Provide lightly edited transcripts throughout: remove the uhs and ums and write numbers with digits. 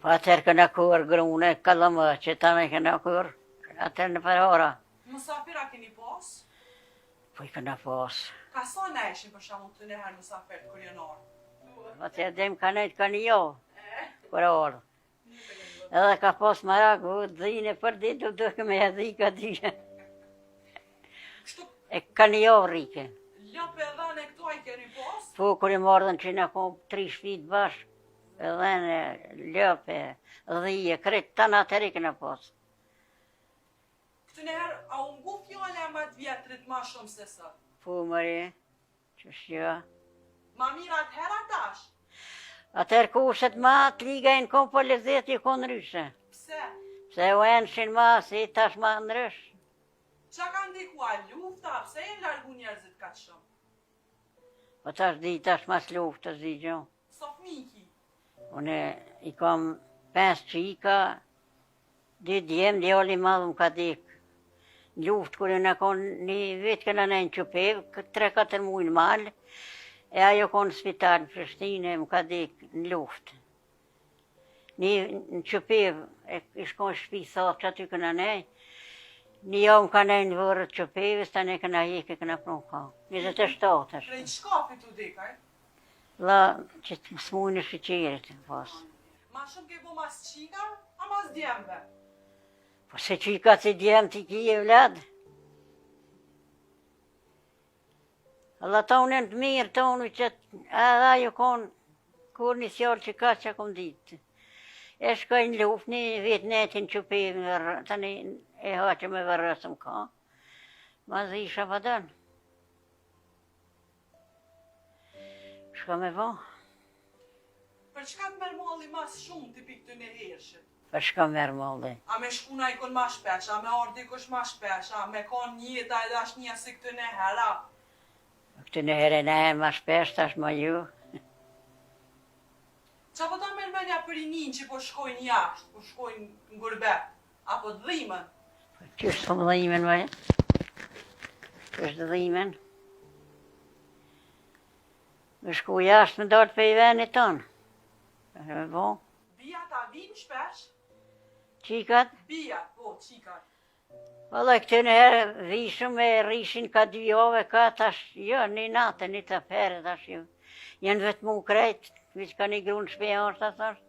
Atëherë këna kur grune, kalëmë që ta me këna kur, atëherë në përhora. Mësafira keni pas? Po I këna pas. Ka sa në eshin për shamu të nëherë mësafir të kurjonarë? Atëherë dem ka nejtë ka një jo, për orë. Edhe ka pas marak, dhine për ditë, duke me edhi ka dhije. E ka një jo rike. Lëpe edhe në këtu a I keni pas? Po, kur I mardhen që në kom 3 shpit bashkë, edhe në lëpe, dhije, kretë, të në atëri këna pas. Këtë nëherë, a ungu fjole e matë vjetrit ma shumë se sa? Po, mëri, që shqia. Ma mira atëherë atash? Atëherë kuset ma të liga I në kom për lezeti konë ryshe. Pse? Se u enshin ma, si tash ma ndrysh. Qa ka ndikua lufta? Pse e largu njerëzit ka të shumë? Po tash di, tash mas luftës di gjo. Sa fmiki? Une I kam 5 qika, 2 djemë, djali madhë më ka dik. Luftë kërë në konë një vitë këna në Qupev, 3-4 mujnë malë, e ajo konë në spital në Prishtine, më ka dik në luftë. Në Qupev, ishkon shpi thakë që aty këna nej, një jo më ka nej në vërët Qupevis, ta ne këna heke këna pronë ka. 27 është. Prej shkafit u dekaj? La, që të smujnë shqeqerit pas. Ma shumë ke bo mas qika, a mas djemve? Po se qika si djemë t'i kije vlad. Allah ta unë në të mirë, ta unë që edhe ajo konë, kur një sjallë që ka që kom ditë. E shkoj në luft, një vetë netin që pevë, tani e haqë me vërësëm ka. Ma zë isha vëdën. Shka me vo? Për çka të merë molli mas shumë t'i pikë të në hershit? Për shka merë molli? A me shkuna I kon ma shpesh, a me ordi kush ma shpesh, a me kon njëta edhe ashtë një si këtë në hera? Këtë në herë në herë ma shpesh, tash ma ju. Qa po ta merë menja për I njën që po shkojnë jashtë, po shkojnë në gurbet, apo të dhimën? Qështë thëmë dhimen, vaj? Qështë dhimen? Me shku jashtë me dalë për I venit tonë. Me bo? Bia ta vinë shpesh? Qikat? Bia, po, qikat. Valla këtë në herë vishëm e rishin ka 2 jove, ka tash, jo, një natë, një të pere tash jo. Janë vetë mu krejt, vishë ka një grunë shpeja është tash.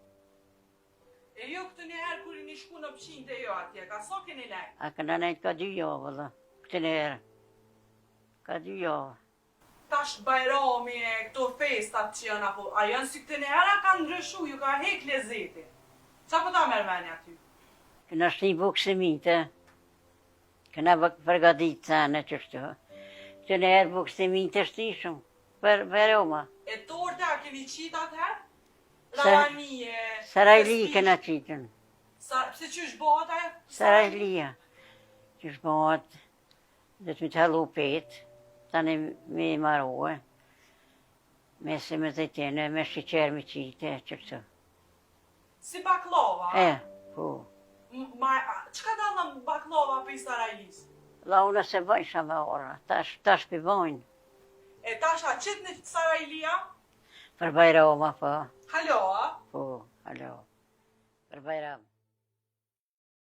E jo këtë një herë kur I një shku në pëqin të jo atje, ka so keni nejtë? A këna nejtë ka 2 jove, valla, këtë në herë. Ka 2 jove. Tash bajrami e këto festat që janë apo, a janë si këtë një herë a ka ndryshu, ju ka hek lezeti. Qa po ta merë menja ty? Këna është një bukë semite, këna përgadit të në qështu. Këtë në herë bukë semite është ishëm, për Roma. E torte a keni qita të herë? Ravani e... Sarajli këna qitën. Pse që është bëhat ajo? Sarajlia. Që është bëhat, dhe të më të halu petë, tani me marue, me se me zëjtene, me shqeqer me qite, qështu. Si baklova? Po. Qka dalën baklova për I Sarajlis? La unë se bëjsha me ora, tash për bëjnë. E tash a qëtë në Sarajlia? Për Bajrama, po. Halo, a? Po, halo. Për Bajram.